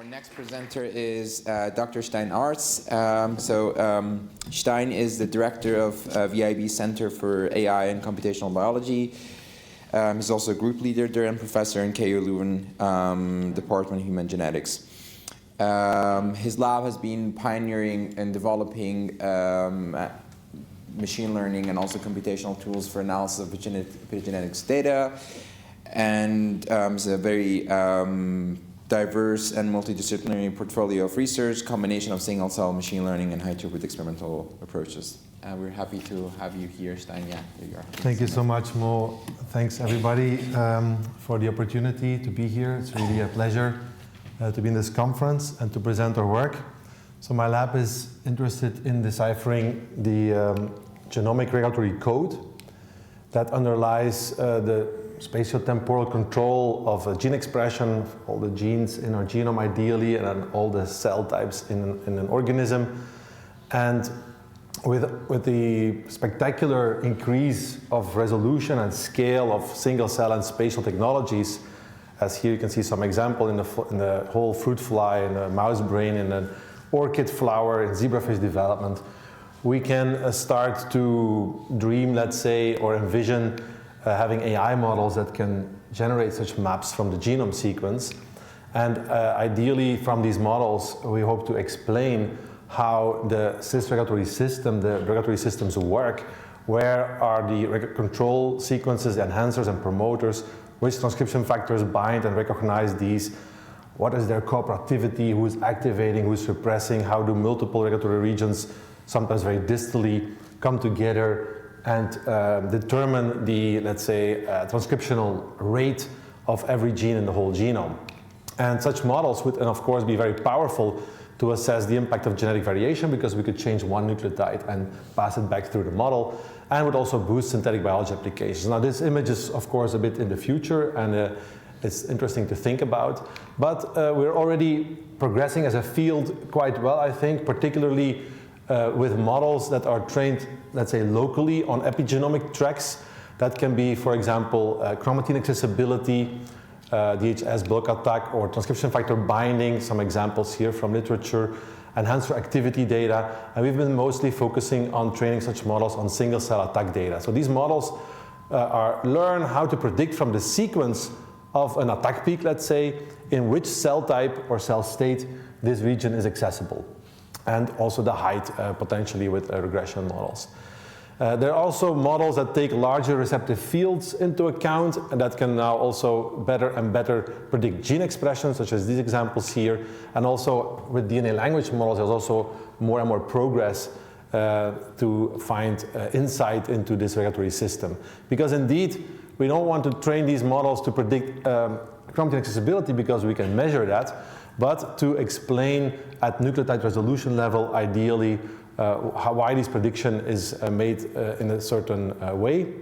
Next presenter is Dr. Stein Aerts. Stein is the director of VIB Center for AI and Computational Biology. He's also a group leader there and professor in KU Leuven, Department of Human Genetics. His lab has been pioneering and developing machine learning and also computational tools for analysis of epigenetics data, and is a very diverse and multidisciplinary portfolio of research, combination of single-cell machine learning and high-throughput experimental approaches. We're happy to have you here, Stein. Yeah, there you are. Thank you so much, Mo. Thanks, everybody, for the opportunity to be here. It's really a pleasure to be in this conference and to present our work. So my lab is interested in deciphering the genomic regulatory code that underlies the spatial-temporal control of gene expression, all the genes in our genome ideally, and then all the cell types in an organism. And with the spectacular increase of resolution and scale of single-cell and spatial technologies, as here you can see some example in the whole fruit fly, in the mouse brain, in an orchid flower, in zebrafish development, we can start to dream, let's say, or envision having AI models that can generate such maps from the genome sequence. And ideally, from these models, we hope to explain how the regulatory systems work, where are the control sequences, enhancers and promoters, which transcription factors bind and recognize these, what is their cooperativity, who is activating, who is repressing, how do multiple regulatory regions, sometimes very distally, come together and determine the, let's say, transcriptional rate of every gene in the whole genome. And such models would, and of course, be very powerful to assess the impact of genetic variation, because we could change one nucleotide and pass it back through the model, and would also boost synthetic biology applications. Now, this image is, of course, a bit in the future, and it's interesting to think about. But we're already progressing as a field quite well, I think, particularly with models that are trained, let's say, locally on epigenomic tracks. That can be, for example, chromatin accessibility, DHS bulk attack, or transcription factor binding, some examples here from literature, enhancer activity data, and we've been mostly focusing on training such models on single-cell attack data. So these models learn how to predict from the sequence of an attack peak, let's say, in which cell type or cell state this region is accessible, and also the height potentially with regression models. There are also models that take larger receptive fields into account, and that can now also better and better predict gene expression, such as these examples here. And also with DNA language models, there's also more and more progress to find insight into this regulatory system. Because indeed, we don't want to train these models to predict chromatin accessibility, because we can measure that, but to explain at nucleotide resolution level, ideally, why this prediction is made in a certain way.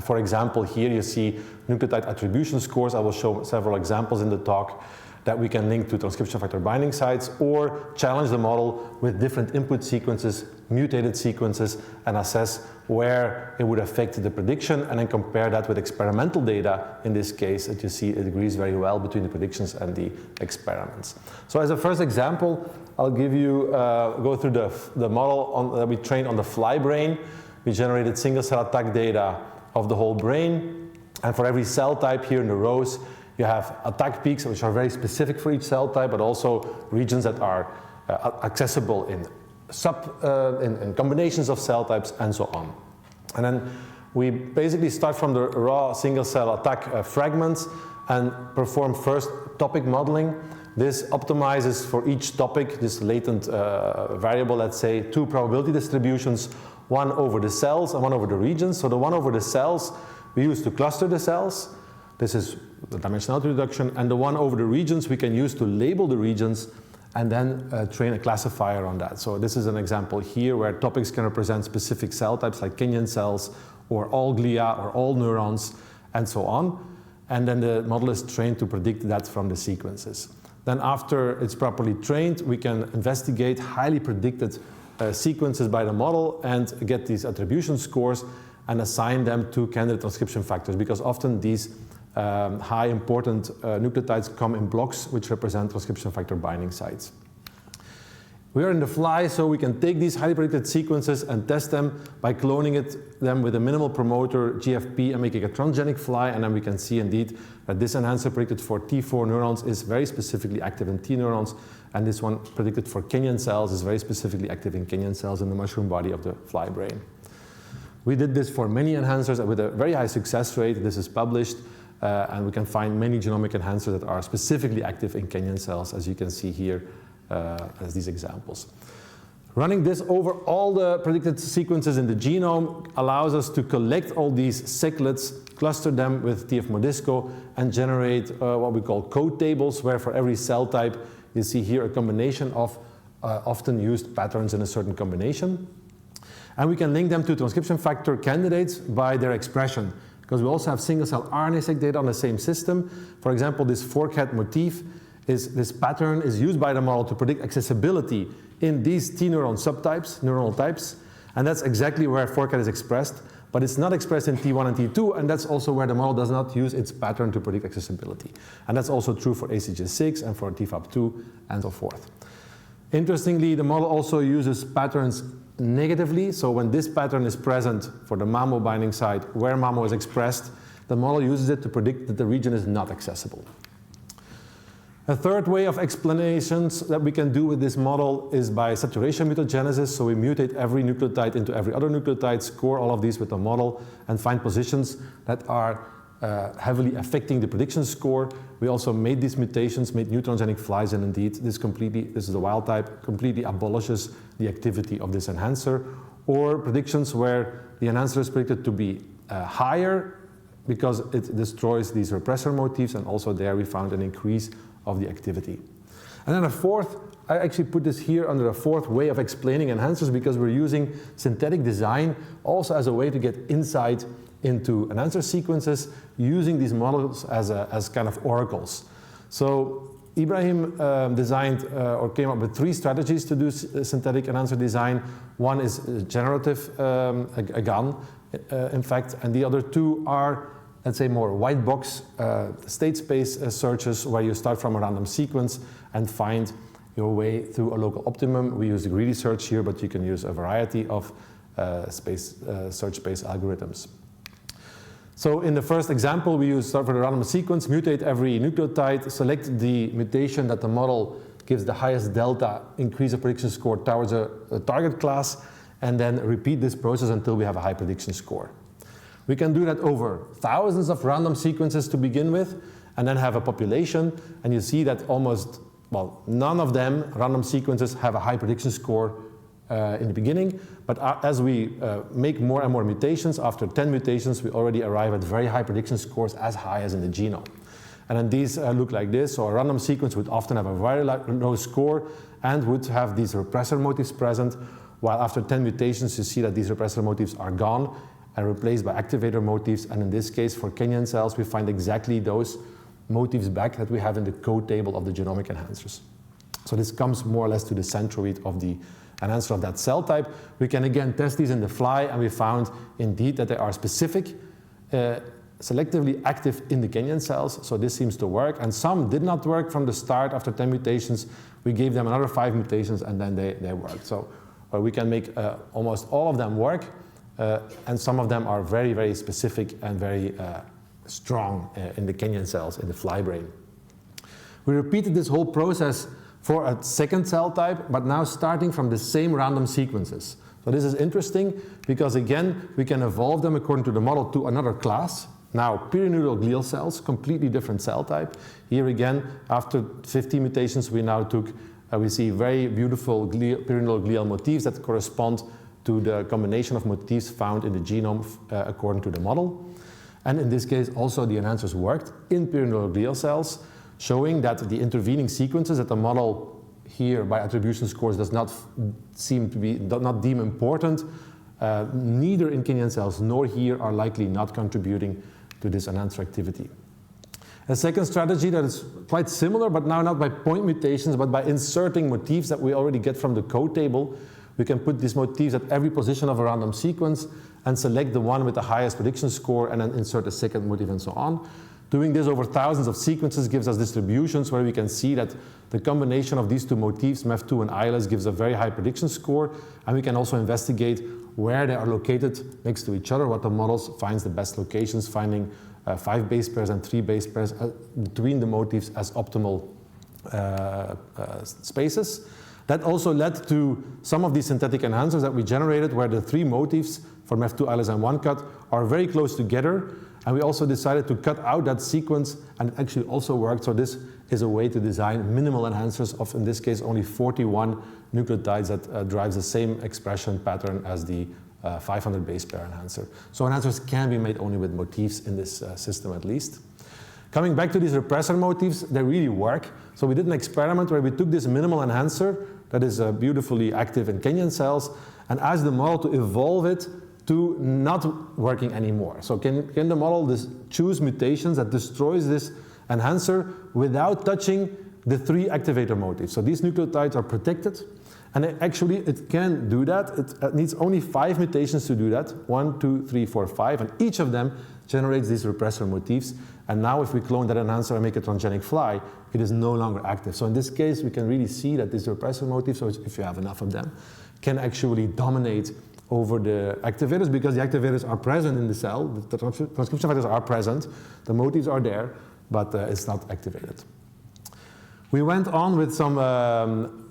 For example, here you see nucleotide attribution scores. I will show several examples in the talk that we can link to transcription factor binding sites, or challenge the model with different input sequences, mutated sequences, and assess where it would affect the prediction, and then compare that with experimental data. In this case, as you see, it agrees very well between the predictions and the experiments. So as a first example, I'll give you, go through the model that we trained on the fly brain. We generated single-cell attack data of the whole brain, and for every cell type here in the rows, you have attack peaks, which are very specific for each cell type, but also regions that are accessible in in combinations of cell types, and so on. And then we basically start from the raw single-cell attack fragments and perform first topic modeling. This optimizes for each topic, this latent variable, let's say, two probability distributions, one over the cells and one over the regions. So the one over the cells we use to cluster the cells. This is the dimensionality reduction. And the one over the regions we can use to label the regions, and then train a classifier on that. So this is an example here where topics can represent specific cell types like Kenyan cells, or all glia, or all neurons, and so on. And then the model is trained to predict that from the sequences. Then after it's properly trained, we can investigate highly predicted sequences by the model and get these attribution scores and assign them to candidate transcription factors, because often these high important nucleotides come in blocks which represent transcription factor binding sites. We are in the fly, so we can take these highly predicted sequences and test them by cloning them with a minimal promoter GFP and making a transgenic fly, and then we can see indeed that this enhancer predicted for T4 neurons is very specifically active in T neurons, and this one predicted for Kenyan cells is very specifically active in Kenyan cells in the mushroom body of the fly brain. We did this for many enhancers with a very high success rate. This is published, and we can find many genomic enhancers that are specifically active in Kenyan cells, as you can see here as these examples. Running this over all the predicted sequences in the genome allows us to collect all these cyclets, cluster them with TF Modisco, and generate what we call code tables, where for every cell type you see here a combination of often used patterns in a certain combination. And we can link them to transcription factor candidates by their expression, because we also have single-cell RNA-seq data on the same system. For example, this fork-head motif, this pattern is used by the model to predict accessibility in these T neuron subtypes, neuronal types, and that's exactly where fork-head is expressed, but it's not expressed in T1 and T2, and that's also where the model does not use its pattern to predict accessibility. And that's also true for ACJ6 and for TFAB2 and so forth. Interestingly, the model also uses patterns negatively, so when this pattern is present for the MAMO binding site where MAMO is expressed, the model uses it to predict that the region is not accessible. A third way of explanations that we can do with this model is by saturation mutagenesis. So we mutate every nucleotide into every other nucleotide, score all of these with the model, and find positions that are heavily affecting the prediction score. We also made these mutations, made new transgenic flies, and indeed this is the wild type, completely abolishes the activity of this enhancer. Or predictions where the enhancer is predicted to be higher because it destroys these repressor motifs, and also there we found an increase of the activity. And then a fourth, I actually put this here under a fourth way of explaining enhancers, because we're using synthetic design also as a way to get insight into enhancer sequences using these models as kind of oracles. So Ibrahim designed or came up with 3 strategies to do synthetic enhancer design. One is generative, a GAN, in fact, and the other 2 are, let's say, more white box state space searches, where you start from a random sequence and find your way through a local optimum. We use the greedy search here, but you can use a variety of search space algorithms. So in the first example, we start for the random sequence, mutate every nucleotide, select the mutation that the model gives the highest delta increase of prediction score towards a target class, and then repeat this process until we have a high prediction score. We can do that over thousands of random sequences to begin with, and then have a population, and you see that almost, well, none of them, random sequences, have a high prediction score in the beginning, but as we make more and more mutations, after 10 mutations, we already arrive at very high prediction scores, as high as in the genome. And then these look like this. So a random sequence would often have a very low score and would have these repressor motifs present, while after 10 mutations, you see that these repressor motifs are gone and replaced by activator motifs. And in this case, for Kenyan cells, we find exactly those motifs back that we have in the code table of the genomic enhancers. So this comes more or less to the centroid of the enhancer of that cell type. We can again test these in the fly, and we found indeed that they are specific, selectively active in the Kenyan cells. So this seems to work, and some did not work from the start. After 10 mutations, we gave them another 5 mutations, and then they worked. So we can make almost all of them work, and some of them are very, very specific and very strong in the Kenyan cells, in the fly brain. We repeated this whole process for a second cell type, but now starting from the same random sequences. So this is interesting, because again, we can evolve them according to the model to another class. Now, pyramidal glial cells, completely different cell type. Here again, after 50 mutations, we now we see very beautiful pyramidal glial motifs that correspond to the combination of motifs found in the genome according to the model. And in this case, also the enhancers worked in pyramidal glial cells, showing that the intervening sequences that the model here by attribution scores does not deem important, neither in Kenyan cells nor here are likely not contributing to this enhancer activity. A second strategy that is quite similar, but now not by point mutations, but by inserting motifs that we already get from the code table. We can put these motifs at every position of a random sequence and select the one with the highest prediction score, and then insert a second motif and so on. Doing this over thousands of sequences gives us distributions where we can see that the combination of these two motifs, MEF2 and ILS, gives a very high prediction score, and we can also investigate where they are located next to each other, what the models finds the best locations, finding 5 base pairs and 3 base pairs between the motifs as optimal spaces. That also led to some of these synthetic enhancers that we generated where the 3 motifs for MEF2, ILS, and 1-cut are very close together. And we also decided to cut out that sequence, and it actually also worked. So this is a way to design minimal enhancers of, in this case, only 41 nucleotides that drives the same expression pattern as the 500 base pair enhancer. So enhancers can be made only with motifs in this system at least. Coming back to these repressor motifs, they really work. So we did an experiment where we took this minimal enhancer that is beautifully active in Kenyan cells and asked the model to evolve it to not working anymore. So can the model choose mutations that destroys this enhancer without touching the 3 activator motifs? So these nucleotides are protected, and it can do that. It needs only 5 mutations to do that, 1, 2, 3, 4, 5, and each of them generates these repressor motifs. And now if we clone that enhancer and make a transgenic fly, it is no longer active. So in this case, we can really see that these repressor motifs, so if you have enough of them, can actually dominate over the activators, because the activators are present in the cell, the transcription factors are present, the motifs are there, but it's not activated. We went on with some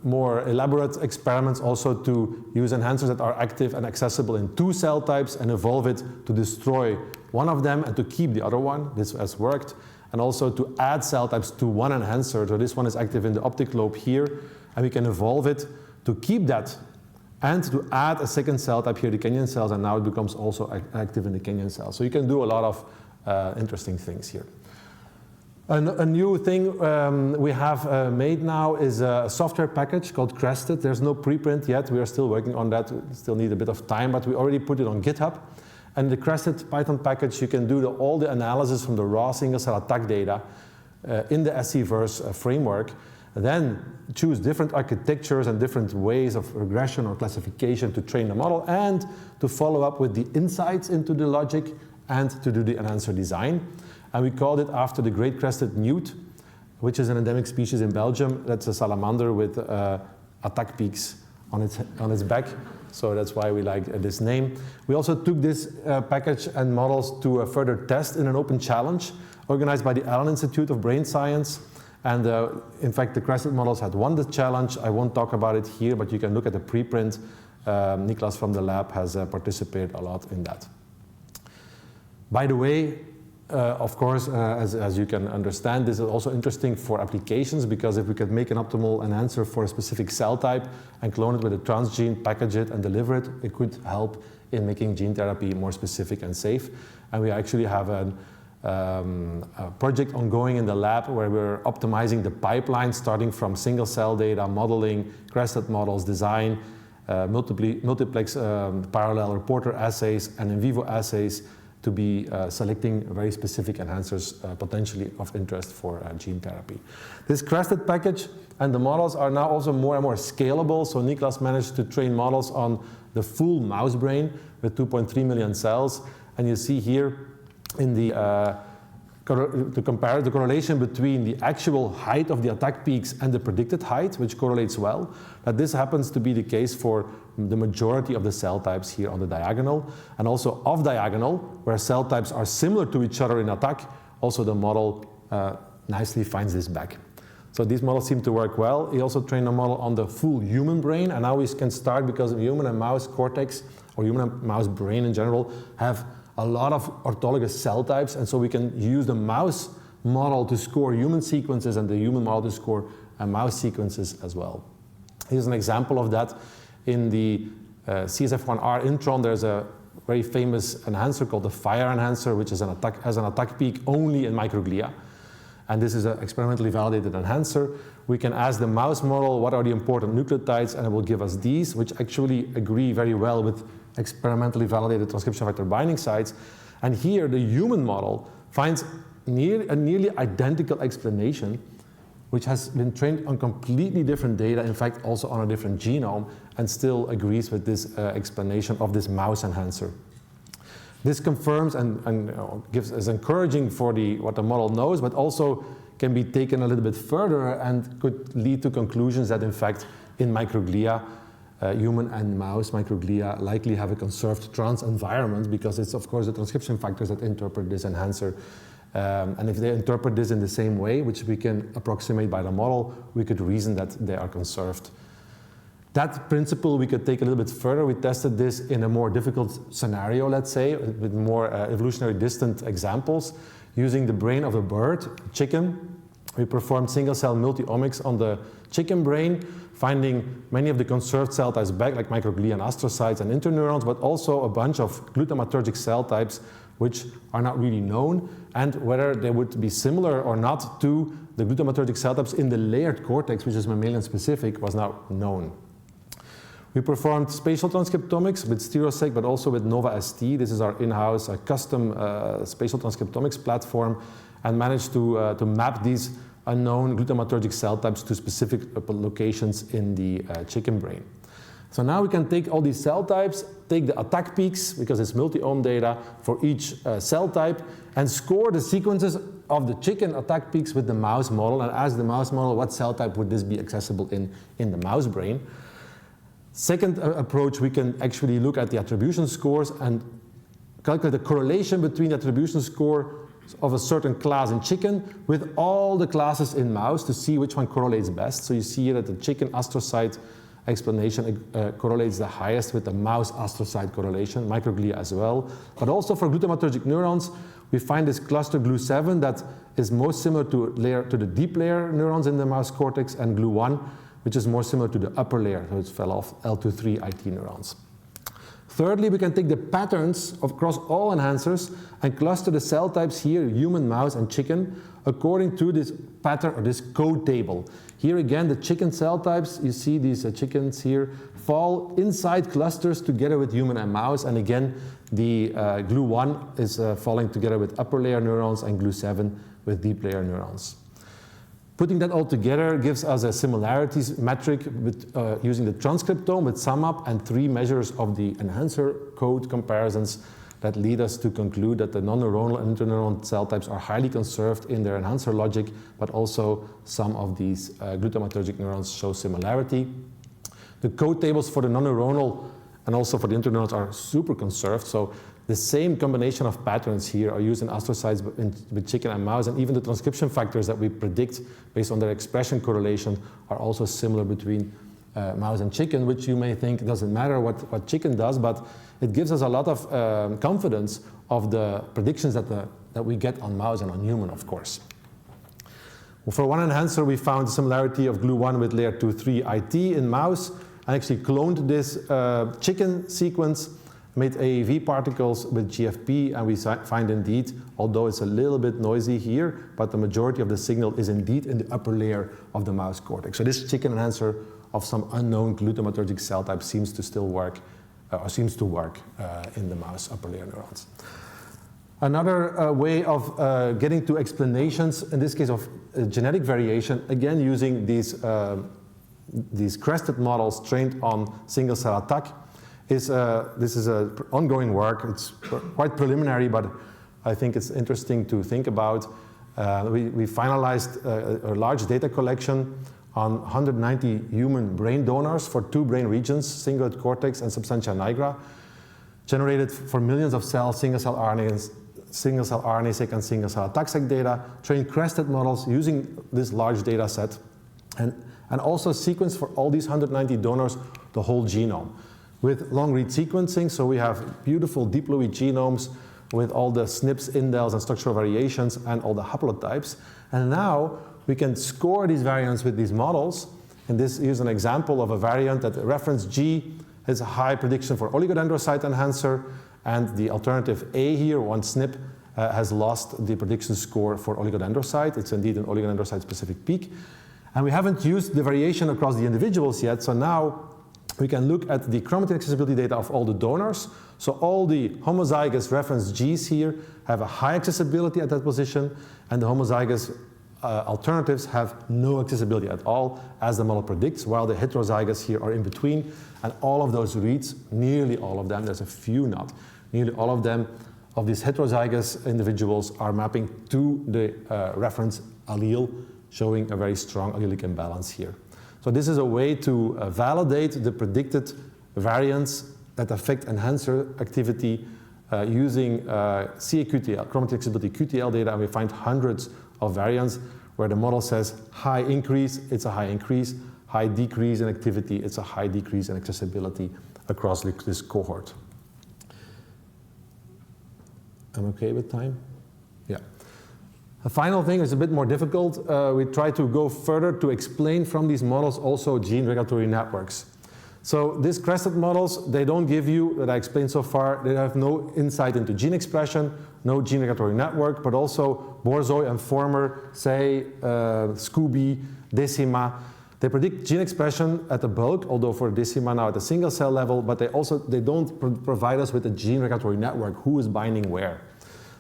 more elaborate experiments also to use enhancers that are active and accessible in 2 cell types and evolve it to destroy one of them and to keep the other one. This has worked. And also to add cell types to one enhancer. So this one is active in the optic lobe here, and we can evolve it to keep that and to add a second cell type here, the Kenyan cells, and now it becomes also active in the Kenyan cells. So you can do a lot of interesting things here. A new thing we have made now is a software package called CRESTED. There's no preprint yet. We are still working on that. We still need a bit of time, but we already put it on GitHub. And the CRESTED Python package, you can do all the analysis from the raw single-cell attack data in the SCVerse framework. Then choose different architectures and different ways of regression or classification to train the model and to follow up with the insights into the logic and to do the enhancer design. And we called it after the great crested newt, which is an endemic species in Belgium. That's a salamander with attack peaks on its back. So that's why we like this name. We also took this package and models to a further test in an open challenge organized by the Allen Institute of Brain Science. And in fact, the CRESTED models had won the challenge. I won't talk about it here, but you can look at the preprint. Niklas from the lab has participated a lot in that. By the way, of course, as you can understand, this is also interesting for applications, because if we could make an optimal enhancer for a specific cell type and clone it with a transgene, package it, and deliver it, it could help in making gene therapy more specific and safe. And we actually have a project ongoing in the lab where we're optimizing the pipeline, starting from single cell data, modeling, CRESTED models, design, multiplex parallel reporter assays, and in vivo assays, to be selecting very specific enhancers potentially of interest for gene therapy. This CRESTED package and the models are now also more and more scalable. So Niklas managed to train models on the full mouse brain with 2.3 million cells. And you see here in the to compare the correlation between the actual height of the attack peaks and the predicted height, which correlates well, that this happens to be the case for the majority of the cell types here on the diagonal, and also off diagonal, where cell types are similar to each other in attack, also the model nicely finds this back. So these models seem to work well. He also trained a model on the full human brain, and now we can start, because human and mouse cortex, or human and mouse brain in general, have a lot of orthologous cell types, and so we can use the mouse model to score human sequences and the human model to score mouse sequences as well. Here's an example of that. In the CSF1R intron, there's a very famous enhancer called the FIRE enhancer, which is has an attack peak only in microglia. And this is an experimentally validated enhancer. We can ask the mouse model what are the important nucleotides, and it will give us these, which actually agree very well with experimentally validated transcription factor binding sites. And here the human model finds a nearly identical explanation, which has been trained on completely different data, in fact also on a different genome, and still agrees with this explanation of this mouse enhancer. This confirms and is encouraging for what the model knows, but also can be taken a little bit further and could lead to conclusions that in fact in microglia, human and mouse microglia likely have a conserved trans environment, because it's of course the transcription factors that interpret this enhancer. And if they interpret this in the same way, which we can approximate by the model, we could reason that they are conserved. That principle we could take a little bit further. We tested this in a more difficult scenario, let's say, with more evolutionary distant examples. Using the brain of a bird, chicken, we performed single-cell multi-omics on the chicken brain, finding many of the conserved cell types back, like microglia and astrocytes and interneurons, but also a bunch of glutamatergic cell types which are not really known, and whether they would be similar or not to the glutamatergic cell types in the layered cortex, which is mammalian specific, was not known. We performed spatial transcriptomics with StereoSeq, but also with NovaST. This is our in-house custom spatial transcriptomics platform, and managed to map these unknown glutamatergic cell types to specific locations in the chicken brain. So now we can take all these cell types, take the attack peaks, because it's multi-ohm data for each cell type, and score the sequences of the chicken attack peaks with the mouse model, and ask the mouse model what cell type would this be accessible in the mouse brain. Second approach, we can actually look at the attribution scores and calculate the correlation between the attribution score of a certain class in chicken with all the classes in mouse to see which one correlates best. So you see that the chicken astrocyte explanation correlates the highest with the mouse astrocyte correlation, microglia as well. But also for glutamatergic neurons, we find this cluster GLU7 that is most similar to the deep layer neurons in the mouse cortex, and GLU1, which is more similar to the upper layer, so it fell off L23 IT neurons. Thirdly, we can take the patterns across all enhancers and cluster the cell types here, human, mouse, and chicken, according to this pattern or this code table. Here again, the chicken cell types, you see these chickens here, fall inside clusters together with human and mouse, and again, the GLU1 is falling together with upper layer neurons, and GLU7 with deep layer neurons. Putting that all together gives us a similarities metric with, using the transcriptome with SumUp and 3 measures of the enhancer code comparisons that lead us to conclude that the non-neuronal and interneuronal cell types are highly conserved in their enhancer logic, but also some of these glutamatergic neurons show similarity. The code tables for the non-neuronal and also for the interneurons are super conserved, so the same combination of patterns here are used in astrocytes with chicken and mouse, and even the transcription factors that we predict based on their expression correlation are also similar between mouse and chicken, which you may think doesn't matter what chicken does, but it gives us a lot of confidence of the predictions that we get on mouse and on human, of course. Well, for one enhancer, we found the similarity of GLU1 with layer 2-3 IT in mouse, and actually cloned this chicken sequence, made AAV particles with GFP, and we find indeed, although it's a little bit noisy here, but the majority of the signal is indeed in the upper layer of the mouse cortex. So this chicken enhancer of some unknown glutamatergic cell type seems to still work, or seems to work in the mouse upper layer neurons. Another way of getting to explanations, in this case of genetic variation, again using these CRESTED models trained on single cell attack, this is an ongoing work. It's quite preliminary, but I think it's interesting to think about. We finalized a large data collection on 190 human brain donors for 2 brain regions, cingulate cortex and substantia nigra, generated for millions of cells, single-cell RNA-seq and single-cell attack-seq data, trained CRESTED models using this large data set, and also sequenced for all these 190 donors the whole genome with long-read sequencing. So we have beautiful diploid genomes with all the SNPs, indels, and structural variations, and all the haplotypes. And now we can score these variants with these models. And this is an example of a variant that reference G has a high prediction for oligodendrocyte enhancer, and the alternative A here, one SNP, has lost the prediction score for oligodendrocyte. It's indeed an oligodendrocyte-specific peak. And we haven't used the variation across the individuals yet, so now we can look at the chromatin accessibility data of all the donors. So all the homozygous reference Gs here have a high accessibility at that position, and the homozygous alternatives have no accessibility at all, as the model predicts, while the heterozygous here are in between. And all of those reads, nearly all of them, there's a few not, nearly all of them of these heterozygous individuals are mapping to the reference allele, showing a very strong allelic imbalance here. So this is a way to validate the predicted variants that affect enhancer activity using CA-QTL, chromatin accessibility QTL data, and we find hundreds of variants where the model says high increase, it's a high increase, high decrease in activity, it's a high decrease in accessibility across this cohort. I'm okay with time? Yeah. The final thing is a bit more difficult. We try to go further to explain from these models also gene regulatory networks. So these CRESTED models, they don't give you, that I explained so far, they have no insight into gene expression, no gene regulatory network, but also Borzoi and Former, say, Scooby, Decima. They predict gene expression at the bulk, although for Decima now at the single cell level, but they don't provide us with a gene regulatory network, who is binding where.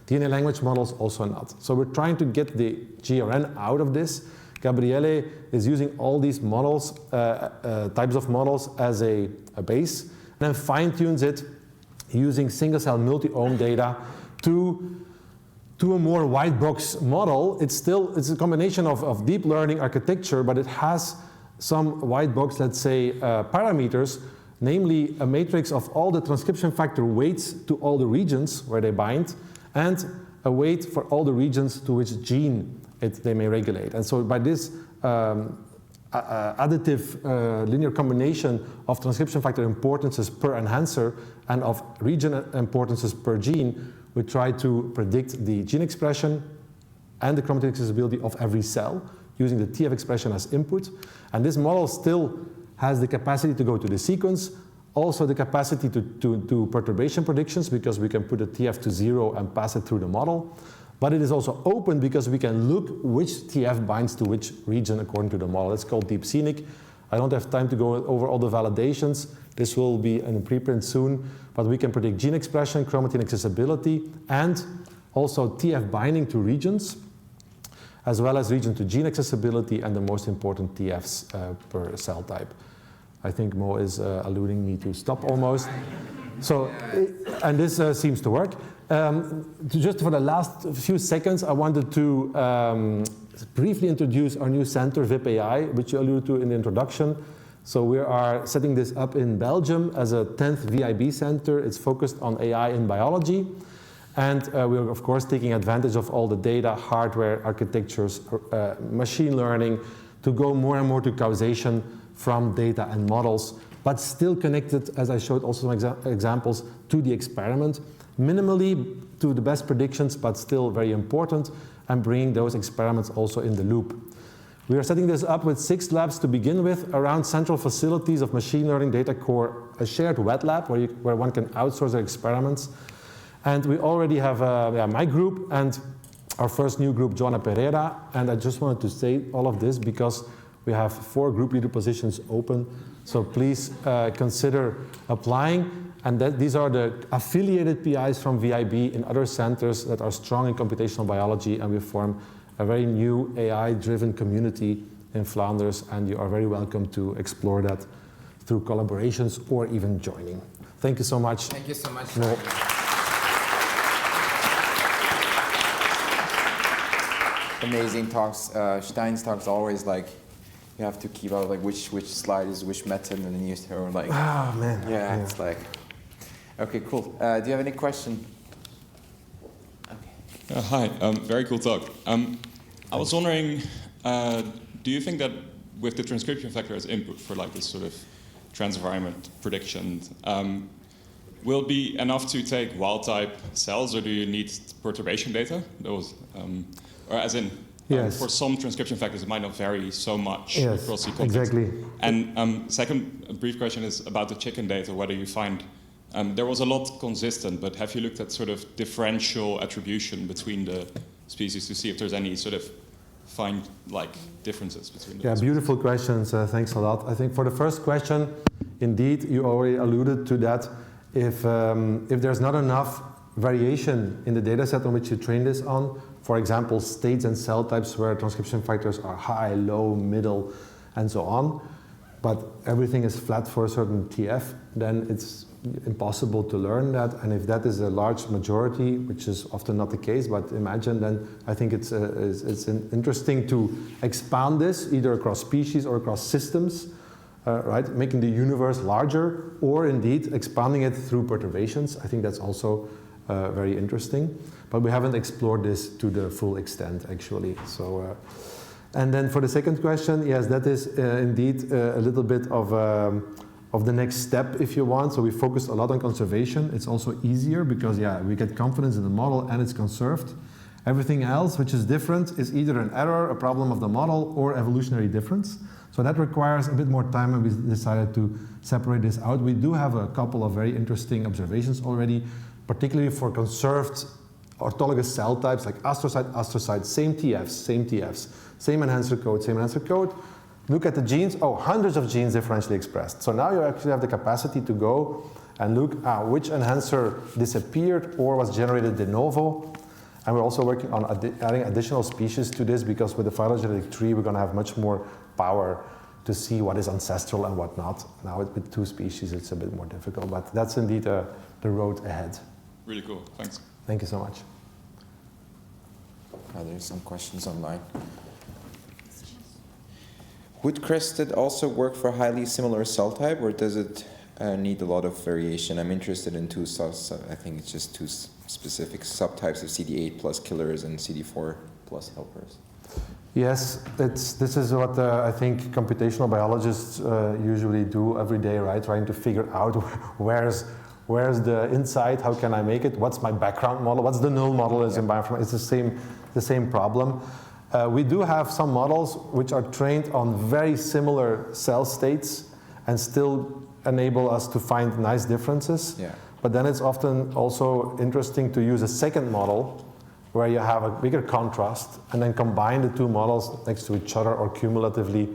DNA language models also not. So we're trying to get the GRN out of this. Gabriele is using all these models, types of models as a base, and then fine-tunes it using single-cell multi-ohm data to a more white box model. It's a combination of deep learning architecture, but it has some white box, let's say, parameters, namely a matrix of all the transcription factor weights to all the regions where they bind, and a weight for all the regions to which gene they may regulate. And so by this additive linear combination of transcription factor importances per enhancer and of region importances per gene, we try to predict the gene expression and the chromatin accessibility of every cell using the TF expression as input. And this model still has the capacity to go to the sequence, also the capacity to do perturbation predictions, because we can put a TF to 0 and pass it through the model. But it is also open because we can look which TF binds to which region according to the model. It's called Deep Scenic. I don't have time to go over all the validations. This will be in a preprint soon. But we can predict gene expression, chromatin accessibility, and also TF binding to regions, as well as region to gene accessibility and the most important TFs per cell type. I think Mo is alluding me to stop almost. So, and this seems to work. Just for the last few seconds, I wanted to briefly introduce our new center, VIB AI, which you alluded to in the introduction. So we are setting this up in Belgium as a 10th VIB Center. It's focused on AI in biology. And we're, of course, taking advantage of all the data, hardware, architectures, machine learning, to go more and more to causation from data and models, but still connected, as I showed also some examples, to the experiment. Minimally to the best predictions, but still very important, and bringing those experiments also in the loop. We are setting this up with 6 labs to begin with around central facilities of machine learning, data core, a shared wet lab where one can outsource their experiments. And we already have my group and our first new group, Joana Pereira. And I just wanted to say all of this because we have 4 group leader positions open. So please consider applying. And these are the affiliated PIs from VIB in other centers that are strong in computational biology, and we form a very new AI-driven community in Flanders, and you are very welcome to explore that through collaborations or even joining. Thank you so much. Thank you so much. No. Amazing talks. Stein's talks always like, you have to keep out like which slide is which method, and then you throw like, oh man, yeah, it's like, okay, cool. Do you have any question? Okay. Hi, very cool talk. I was wondering, do you think that with the transcription factor as input for like this sort of trans-environment prediction, will it be enough to take wild-type cells, or do you need perturbation data? Those, or as in, yes. For some transcription factors, it might not vary so much yes, across the context. Exactly. And second brief question is about the chicken data, whether you find there was a lot consistent, but have you looked at sort of differential attribution between the species to see if there's any sort of fine differences between them? Yeah, beautiful questions. Thanks a lot. I think for the first question, indeed, you already alluded to that. If there's not enough variation in the data set on which you train this on, for example, states and cell types where transcription factors are high, low, middle, and so on, but everything is flat for a certain TF, then it's impossible to learn that, and if that is a large majority, which is often not the case, but imagine, then I think it's interesting to expand this either across species or across systems, right? Making the universe larger, or indeed expanding it through perturbations. I think that's also very interesting, but we haven't explored this to the full extent actually. So, and then for the second question, yes, that is indeed a little bit of the next step, if you want. So we focused a lot on conservation. It's also easier because, yeah, we get confidence in the model and it's conserved. Everything else which is different is either an error, a problem of the model, or evolutionary difference. So that requires a bit more time, and we decided to separate this out. We do have a couple of very interesting observations already, particularly for conserved orthologous cell types like astrocyte, same TFs, same enhancer code. Look at the genes, hundreds of genes differentially expressed. So now you actually have the capacity to go and look at which enhancer disappeared or was generated de novo. And we're also working on adding additional species to this, because with the phylogenetic tree, we're going to have much more power to see what is ancestral and what not. Now with 2 species, it's a bit more difficult, but that's indeed the road ahead. Really cool, thanks. Thank you so much. There's some questions online. Would CRESTED also work for highly similar cell type, or does it need a lot of variation? I'm interested in 2 I think it's just 2 specific subtypes of CD8 plus killers and CD4 plus helpers. Yes, this is what I think computational biologists usually do every day, right? Trying to figure out where's the insight, how can I make it, what's my background model, what's the null model is in bioinformatics. It's the same problem. We do have some models which are trained on very similar cell states and still enable us to find nice differences. Yeah. But then it's often also interesting to use a second model where you have a bigger contrast and then combine the 2 models next to each other or cumulatively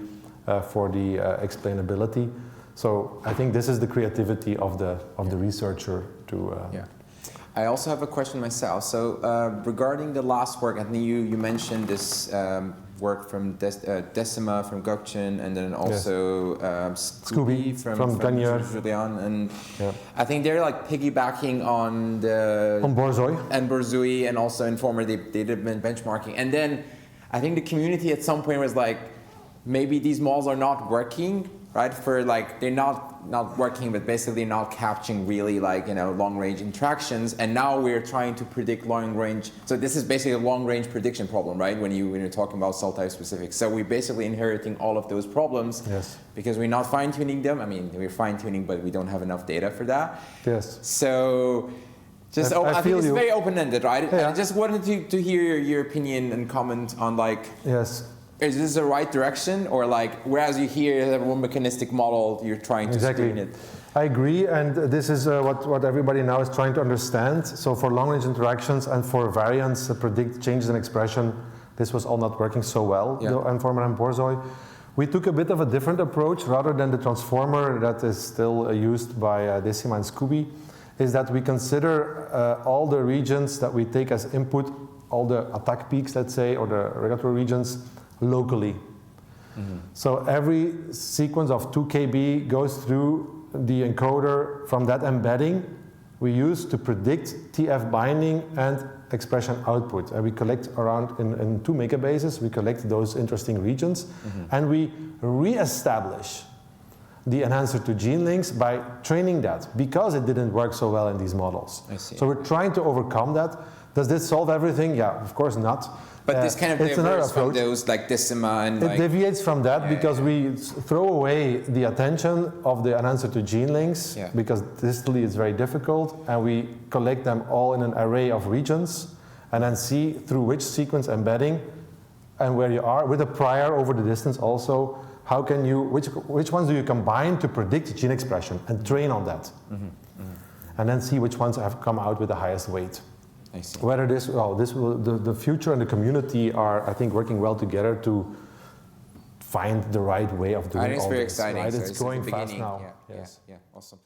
for the explainability. So I think this is the creativity of the researcher to... Yeah. I also have a question myself. So regarding the last work, I think you mentioned this work from Decima, from Gokchen, and then also Scooby from Julian. And I think they're like piggybacking on Borzoi and also Informer. They did benchmarking. And then I think the community at some point was like, maybe these models are not working, right? For like, they're not working, but basically not capturing really like, long-range interactions. And now we're trying to predict long-range. So this is basically a long-range prediction problem, right? When you're talking about cell type specific. So we're basically inheriting all of those problems because we're not fine-tuning them. I mean, we're fine-tuning, but we don't have enough data for that. Yes. So just, I think it's very open-ended, right? Yeah. I just wanted to hear your opinion and comment on like, is this the right direction, or like, whereas you here have one mechanistic model, you're trying to screen it? I agree, and this is what everybody now is trying to understand. So for long-range interactions and for variants that predict changes in expression, this was all not working so well, Informer and Borzoi. We took a bit of a different approach, rather than the transformer that is still used by Decima and Scooby, is that we consider all the regions that we take as input, all the attack peaks, let's say, or the regulatory regions, locally. So every sequence of 2 kb goes through the encoder from that embedding we use to predict TF binding and expression output. And we collect around, in 2 megabases, we collect those interesting regions, and we re-establish the enhancer to gene links by training that, because it didn't work so well in these models. I see. So we're trying to overcome that. Does this solve everything? Yeah, of course not. But this kind of diverges from those like Decima and it deviates from that because we throw away the attention of the enhancer to gene links because distally it's very difficult, and we collect them all in an array of regions and then see through which sequence embedding and where you are with a prior over the distance also. How can you, which ones do you combine to predict gene expression and train on that? And then see which ones have come out with the highest weight. I see. Whether the future and the community are, I think, working well together to find the right way of doing all this. I think it's very exciting. Right? So it's growing fast now. now. Yeah, awesome.